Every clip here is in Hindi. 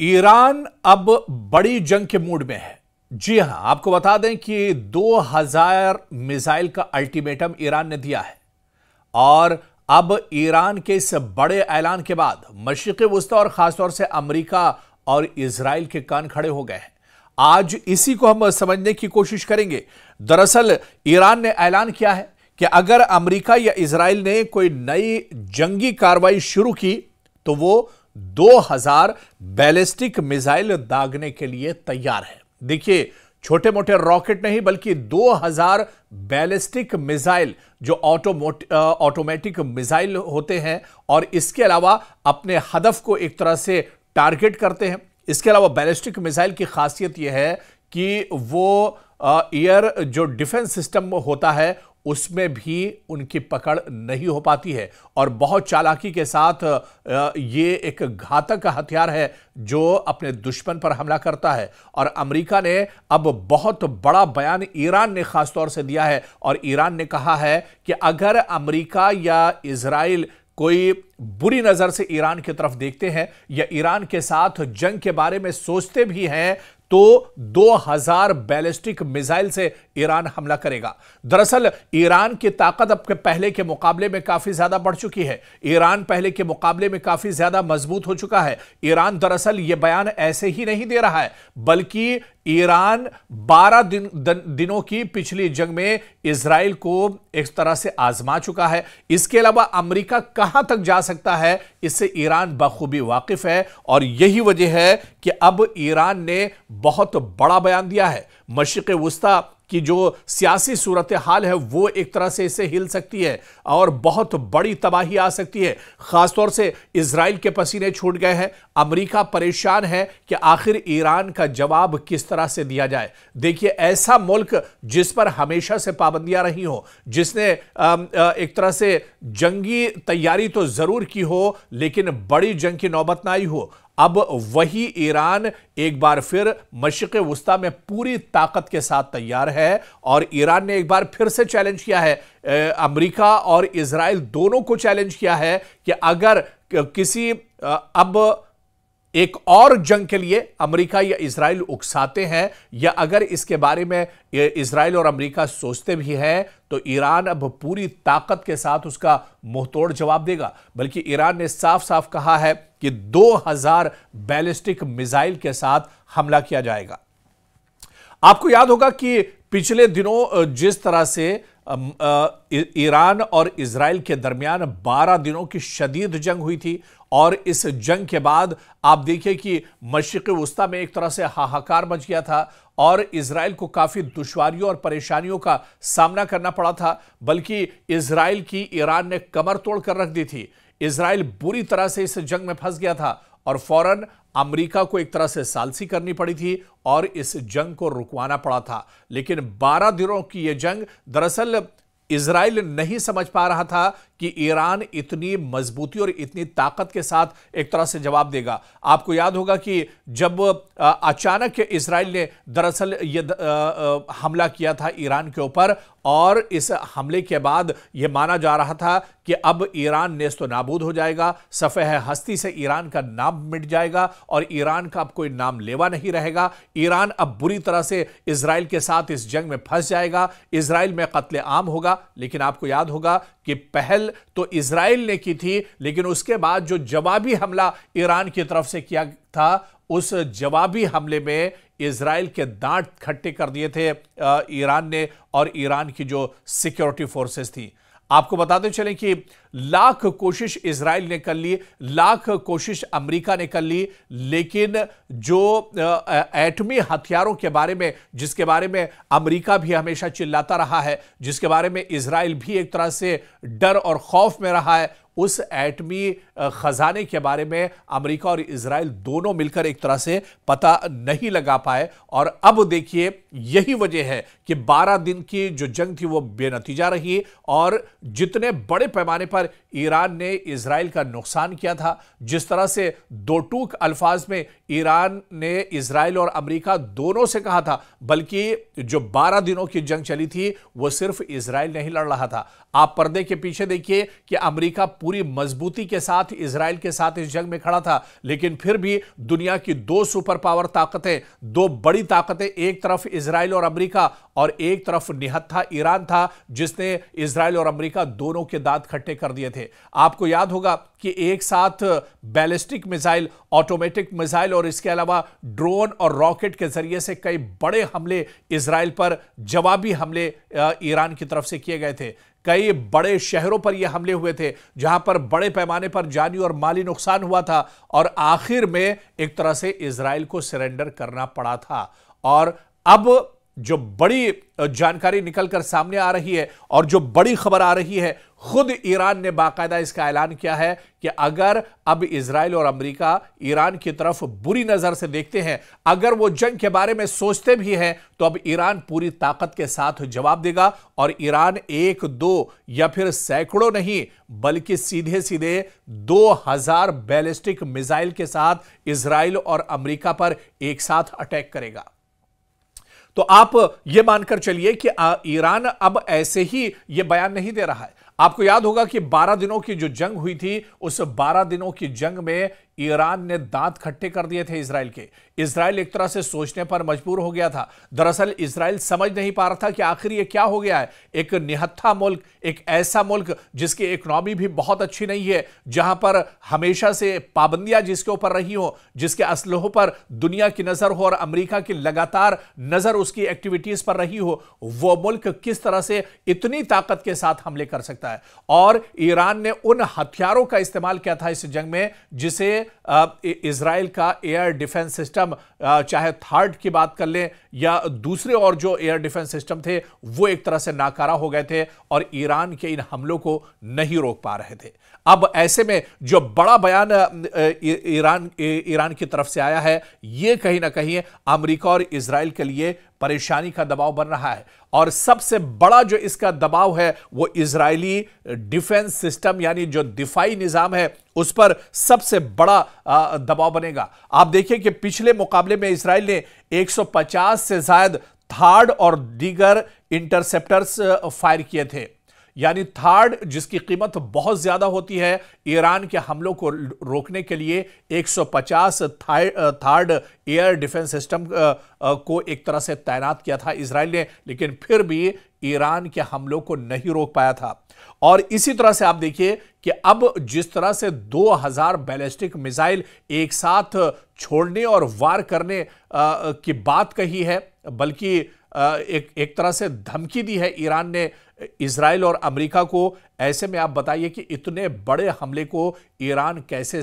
ईरान अब बड़ी जंग के मूड में है। जी हां, आपको बता दें कि 2000 मिसाइल का अल्टीमेटम ईरान ने दिया है और अब ईरान के इस बड़े ऐलान के बाद मशरिक़ वुस्ता और खासतौर से अमेरिका और इजराइल के कान खड़े हो गए हैं। आज इसी को हम समझने की कोशिश करेंगे। दरअसल ईरान ने ऐलान किया है कि अगर अमेरिका या इजराइल ने कोई नई जंगी कार्रवाई शुरू की तो वो 2000 बैलिस्टिक मिसाइल दागने के लिए तैयार है। देखिए, छोटे मोटे रॉकेट नहीं बल्कि 2000 बैलिस्टिक मिसाइल जो ऑटोमेटिक मिसाइल होते हैं और इसके अलावा अपने हदफ को एक तरह से टारगेट करते हैं। इसके अलावा बैलिस्टिक मिसाइल की खासियत यह है कि वो एयर जो डिफेंस सिस्टम होता है उसमें भी उनकी पकड़ नहीं हो पाती है और बहुत चालाकी के साथ ये एक घातक हथियार है जो अपने दुश्मन पर हमला करता है। और अमेरिका ने अब बहुत बड़ा बयान ईरान ने खासतौर से दिया है और ईरान ने कहा है कि अगर अमेरिका या इजराइल कोई बुरी नजर से ईरान की तरफ देखते हैं या ईरान के साथ जंग के बारे में सोचते भी हैं तो 2000 बैलिस्टिक मिसाइल से ईरान हमला करेगा। दरअसल ईरान की ताकत अब के पहले के मुकाबले में काफी ज्यादा बढ़ चुकी है। ईरान पहले के मुकाबले में काफी ज्यादा मजबूत हो चुका है। ईरान दरअसल यह बयान ऐसे ही नहीं दे रहा है बल्कि ईरान 12 दिनों की पिछली जंग में इजराइल को एक तरह से आजमा चुका है। इसके अलावा अमेरिका कहां तक जा सकता है इससे ईरान बखूबी वाकिफ है और यही वजह है कि अब ईरान ने बहुत बड़ा बयान दिया है। मशरिक़ वुस्ता की जो सियासी सूरत हाल है वो एक तरह से इससे हिल सकती है और बहुत बड़ी तबाही आ सकती है। खासतौर से इजराइल के पसीने छूट गए हैं। अमेरिका परेशान है कि आखिर ईरान का जवाब किस तरह से दिया जाए। देखिए, ऐसा मुल्क जिस पर हमेशा से पाबंदियां रही हो, जिसने एक तरह से जंगी तैयारी तो जरूर की हो लेकिन बड़ी जंग की नौबत ना आई हो, अब वही ईरान एक बार फिर मशरिक़ वुस्ता में पूरी ताकत के साथ तैयार है और ईरान ने एक बार फिर से चैलेंज किया है। अमेरिका और इजराइल दोनों को चैलेंज किया है कि अगर किसी अब एक और जंग के लिए अमेरिका या इजराइल उकसाते हैं या अगर इसके बारे में इजराइल और अमेरिका सोचते भी हैं तो ईरान अब पूरी ताकत के साथ उसका मुंहतोड़ जवाब देगा। बल्कि ईरान ने साफ साफ कहा है कि 2000 बैलिस्टिक मिसाइल के साथ हमला किया जाएगा। आपको याद होगा कि पिछले दिनों जिस तरह से ईरान और इजराइल के दरमियान 12 दिनों की शदीद जंग हुई थी और इस जंग के बाद आप देखिए कि मशरिक़ वुस्ता में एक तरह से हाहाकार मच गया था और इजराइल को काफी दुश्वारियों और परेशानियों का सामना करना पड़ा था। बल्कि इजराइल की ईरान ने कमर तोड़ कर रख दी थी। इजराइल बुरी तरह से इस जंग में फंस गया था और फौरन अमेरिका को एक तरह से सालसी करनी पड़ी थी और इस जंग को रुकवाना पड़ा था। लेकिन 12 दिनों की यह जंग दरअसल इजराइल नहीं समझ पा रहा था कि ईरान इतनी मजबूती और इतनी ताकत के साथ एक तरह से जवाब देगा। आपको याद होगा कि जब अचानक इजराइल ने दरअसल यह हमला किया था ईरान के ऊपर और इस हमले के बाद यह माना जा रहा था कि अब ईरान नेस्तो नाबूद हो जाएगा, सफ़ेह हस्ती से ईरान का नाम मिट जाएगा और ईरान का अब कोई नाम लेवा नहीं रहेगा। ईरान अब बुरी तरह से इजराइल के साथ इस जंग में फंस जाएगा, इजराइल में कत्ले आम होगा। लेकिन आपको याद होगा कि पहल तो इजराइल ने की थी लेकिन उसके बाद जो जवाबी हमला ईरान की तरफ से किया था उस जवाबी हमले में इजराइल के दांत खट्टे कर दिए थे ईरान ने और ईरान की जो सिक्योरिटी फोर्सेस थी। आपको बताते चलें कि लाख कोशिश इजराइल ने कर ली, लाख कोशिश अमेरिका ने कर ली, लेकिन जो एटमी हथियारों के बारे में जिसके बारे में अमेरिका भी हमेशा चिल्लाता रहा है, जिसके बारे में इजराइल भी एक तरह से डर और खौफ में रहा है, उस एटमी खजाने के बारे में अमेरिका और इजराइल दोनों मिलकर एक तरह से पता नहीं लगा पाए। और अब देखिए, यही वजह है कि 12 दिन की जो जंग थी वो बेनतीजा रही और जितने बड़े पैमाने पर पर ईरान ने इजराइल का नुकसान किया था, जिस तरह से दो टूक अल्फाज में ईरान ने इजराइल और अमेरिका दोनों से कहा था, बल्कि जो 12 दिनों की जंग चली थी वो सिर्फ इजराइल नहीं लड़ रहा था। आप पर्दे के पीछे देखिए कि अमेरिका पूरी मजबूती के साथ इजराइल के साथ इस जंग में खड़ा था, लेकिन फिर भी दुनिया की दो सुपर पावर ताकतें, दो बड़ी ताकतें, एक तरफ इजराइल और अमेरिका और एक तरफ निहत्था ईरान था, जिसने इजराइल और अमेरिका दोनों के दांत खट्टे कर दिए थे। आपको याद होगा कि एक साथ बैलिस्टिक मिसाइल, ऑटोमेटिक मिसाइल और इसके अलावा ड्रोन और रॉकेट के जरिए से कई बड़े हमले इजराइल पर, जवाबी हमले ईरान की तरफ से किए गए थे। कई बड़े शहरों पर यह हमले हुए थे जहां पर बड़े पैमाने पर जानी और माली नुकसान हुआ था और आखिर में एक तरह से इजराइल को सरेंडर करना पड़ा था। और अब जो बड़ी जानकारी निकलकर सामने आ रही है और जो बड़ी खबर आ रही है, खुद ईरान ने बाकायदा इसका ऐलान किया है कि अगर अब इजराइल और अमेरिका ईरान की तरफ बुरी नजर से देखते हैं, अगर वो जंग के बारे में सोचते भी हैं, तो अब ईरान पूरी ताकत के साथ जवाब देगा और ईरान एक दो या फिर सैकड़ों नहीं बल्कि सीधे सीधे 2000 बैलिस्टिक मिसाइल के साथ इजराइल और अमेरिका पर एक साथ अटैक करेगा। तो आप यह मानकर चलिए कि ईरान अब ऐसे ही यह बयान नहीं दे रहा है। आपको याद होगा कि 12 दिनों की जो जंग हुई थी, उस 12 दिनों की जंग में ईरान ने दांत खट्टे कर दिए थे इजराइल के। इजराइल एक तरह से सोचने पर मजबूर हो गया था। दरअसल इजराइल समझ नहीं पा रहा था कि आखिर ये क्या हो गया है। एक निहत्था मुल्क, एक ऐसा मुल्क जिसकी इकोनॉमी भी बहुत अच्छी नहीं है, जहां पर हमेशा से पाबंदियां जिसके ऊपर रही हो, जिसके असलहों पर दुनिया की नजर हो और अमेरिका की लगातार नजर उसकी एक्टिविटीज पर रही हो, वो मुल्क किस तरह से इतनी ताकत के साथ हमले कर सकता है। और ईरान ने उन हथियारों का इस्तेमाल किया था इस जंग में जिसे इजराइल का एयर डिफेंस सिस्टम, चाहे थर्ड की बात कर लें या दूसरे और जो एयर डिफेंस सिस्टम थे, वो एक तरह से नाकारा हो गए थे और ईरान के इन हमलों को नहीं रोक पा रहे थे। अब ऐसे में जो बड़ा बयान ईरान की तरफ से आया है, यह कहीं ना कहीं अमेरिका और इजराइल के लिए परेशानी का दबाव बन रहा है। और सबसे बड़ा जो इसका दबाव है वो इजरायली डिफेंस सिस्टम यानी जो दिफाई निजाम है उस पर सबसे बड़ा दबाव बनेगा। आप देखिए कि पिछले मुकाबले में इजराइल ने 150 से ज्यादा थार्ड और दीगर इंटरसेप्टर्स फायर किए थे। यानी थार्ड जिसकी कीमत बहुत ज्यादा होती है, ईरान के हमलों को रोकने के लिए 150 थार्ड एयर डिफेंस सिस्टम को एक तरह से तैनात किया था इजराइल ने, लेकिन फिर भी ईरान के हमलों को नहीं रोक पाया था। और इसी तरह से आप देखिए कि अब जिस तरह से 2000 बैलिस्टिक मिसाइल एक साथ छोड़ने और वार करने की बात कही है, बल्कि एक तरह से धमकी दी है ईरान ने इजराइल और अमेरिका को। ऐसे में आप बताइए कि इतने बड़े हमले को ईरान कैसे,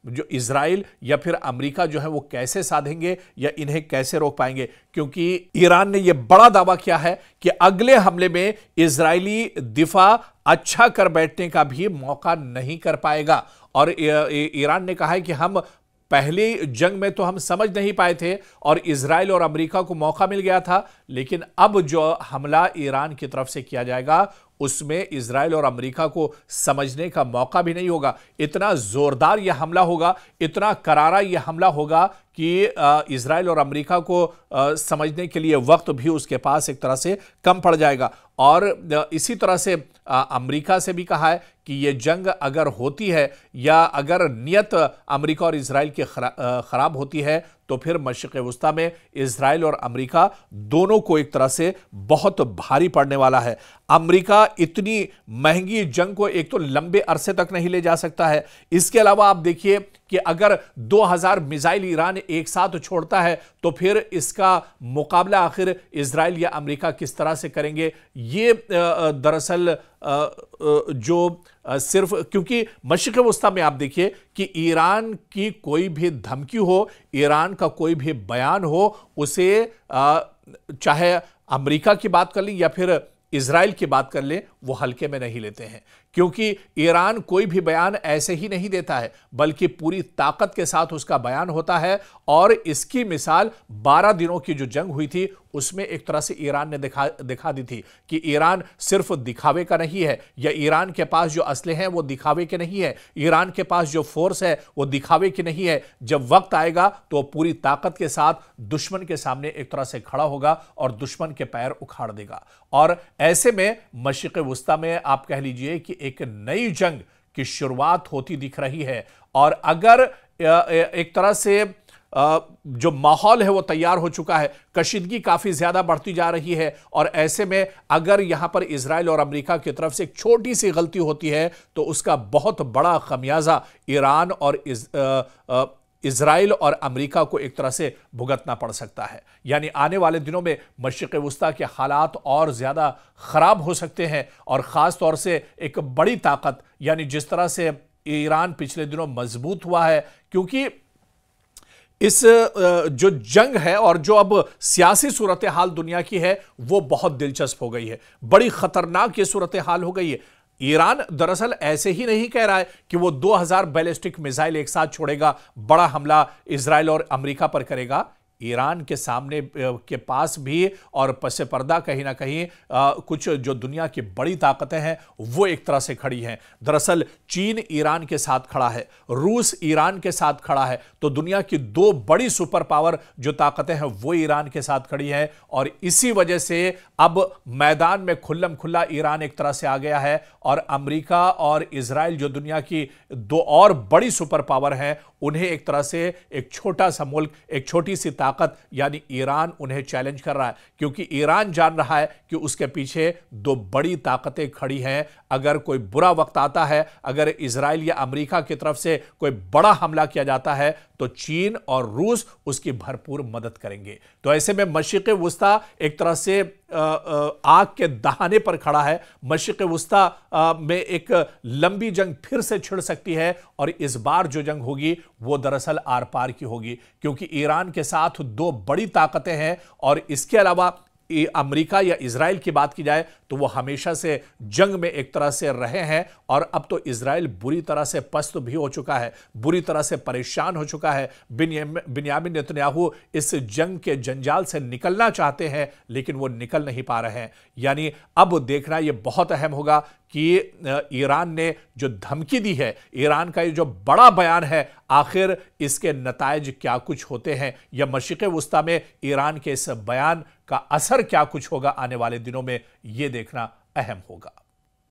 जो इजराइल या फिर अमेरिका जो है वो कैसे साधेंगे या इन्हें कैसे रोक पाएंगे, क्योंकि ईरान ने यह बड़ा दावा किया है कि अगले हमले में इजरायली दिफा अच्छा कर बैठने का भी मौका नहीं कर पाएगा। और ईरान ने कहा है कि हम पहली जंग में तो हम समझ नहीं पाए थे और इजराइल और अमेरिका को मौका मिल गया था, लेकिन अब जो हमला ईरान की तरफ से किया जाएगा उसमें इजराइल और अमेरिका को समझने का मौका भी नहीं होगा। इतना जोरदार यह हमला होगा, इतना करारा यह हमला होगा कि इजराइल और अमेरिका को समझने के लिए वक्त भी उसके पास एक तरह से कम पड़ जाएगा। और इसी तरह से अमेरिका से भी कहा है कि यह जंग अगर होती है या अगर नियत अमेरिका और इजराइल की खराब होती है तो फिर मशरिक़ वुस्ता में इजराइल और अमेरिका दोनों को एक तरह से बहुत भारी पड़ने वाला है। अमेरिका इतनी महंगी जंग को एक तो लंबे अरसे तक नहीं ले जा सकता है। इसके अलावा आप देखिए कि अगर 2000 मिसाइल ईरान एक साथ छोड़ता है तो फिर इसका मुकाबला आखिर इजराइल या अमेरिका किस तरह से करेंगे। ये दरअसल जो सिर्फ क्योंकि मशरिक़ वुस्ता में आप देखिए कि ईरान की कोई भी धमकी हो, ईरान का कोई भी बयान हो, उसे चाहे अमेरिका की बात कर लें या फिर इजराइल की बात कर लें, वो हल्के में नहीं लेते हैं, क्योंकि ईरान कोई भी बयान ऐसे ही नहीं देता है, बल्कि पूरी ताकत के साथ उसका बयान होता है। और इसकी मिसाल 12 दिनों की जो जंग हुई थी उसमें एक तरह से ईरान ने दिखा दी थी कि ईरान सिर्फ दिखावे का नहीं है, या ईरान के पास जो असले हैं वो दिखावे के नहीं है, ईरान के पास जो फोर्स है वो दिखावे की नहीं है। जब वक्त आएगा तो वो पूरी ताकत के साथ दुश्मन के सामने एक तरह से खड़ा होगा और दुश्मन के पैर उखाड़ देगा। और ऐसे में मशरिक़ वुस्ता में आप कह लीजिए कि एक नई जंग की शुरुआत होती दिख रही है। और अगर एक तरह से जो माहौल है वो तैयार हो चुका है, कशीदगी काफी ज्यादा बढ़ती जा रही है, और ऐसे में अगर यहां पर इजराइल और अमेरिका की तरफ से एक छोटी सी गलती होती है तो उसका बहुत बड़ा खमियाजा ईरान और इजराइल और अमेरिका को एक तरह से भुगतना पड़ सकता है। यानी आने वाले दिनों में मशरिक़ वुस्ता के हालात और ज्यादा खराब हो सकते हैं। और खास तौर से एक बड़ी ताकत, यानी जिस तरह से ईरान पिछले दिनों मजबूत हुआ है, क्योंकि इस जो जंग है और जो अब सियासी सूरत हाल दुनिया की है वो बहुत दिलचस्प हो गई है, बड़ी खतरनाक ये सूरत हाल हो गई है। ईरान दरअसल ऐसे ही नहीं कह रहा है कि वो 2000 बैलिस्टिक मिसाइल एक साथ छोड़ेगा, बड़ा हमला इजराइल और अमेरिका पर करेगा। ईरान के सामने के पास भी और पसे पर्दा कहीं ना कहीं कुछ जो दुनिया की बड़ी ताकतें हैं वो एक तरह से खड़ी हैं। दरअसल चीन ईरान के साथ खड़ा है, रूस ईरान के साथ खड़ा है, तो दुनिया की दो बड़ी सुपर पावर जो ताकतें हैं वो ईरान के साथ खड़ी हैं। और इसी वजह से अब मैदान में खुल्लम खुल्ला ईरान एक तरह से आ गया है, और अमेरिका और इजराइल जो दुनिया की दो और बड़ी सुपर पावर हैं उन्हें एक तरह से एक छोटा सा मुल्क, एक छोटी सी ताकत यानी ईरान उन्हें चैलेंज कर रहा है, क्योंकि ईरान जान रहा है कि उसके पीछे दो बड़ी ताकतें खड़ी हैं। अगर कोई बुरा वक्त आता है, अगर इजराइल या अमेरिका की तरफ से कोई बड़ा हमला किया जाता है तो चीन और रूस उसकी भरपूर मदद करेंगे। तो ऐसे में मशरिक़ वुस्ता एक तरह से आग के दहाने पर खड़ा है। मशरिक़ वुस्ता में एक लंबी जंग फिर से छिड़ सकती है, और इस बार जो जंग होगी वो दरअसल आर पार की होगी, क्योंकि ईरान के साथ दो बड़ी ताकतें हैं। और इसके अलावा अमेरिका या इजराइल की बात की जाए तो वो हमेशा से जंग में एक तरह से रहे हैं, और अब तो इजराइल बुरी तरह से पस्त भी हो चुका है, बुरी तरह से परेशान हो चुका है। बिन्यामिन नेतन्याहू इस जंग के जंजाल से निकलना चाहते हैं, लेकिन वो निकल नहीं पा रहे हैं। यानी अब देखना ये बहुत अहम होगा कि ईरान ने जो धमकी दी है, ईरान का ये जो बड़ा बयान है, आखिर इसके नतायज क्या कुछ होते हैं, या मशरिक़ वुस्ता में ईरान के इस बयान का असर क्या कुछ होगा आने वाले दिनों में, यह देखना अहम होगा।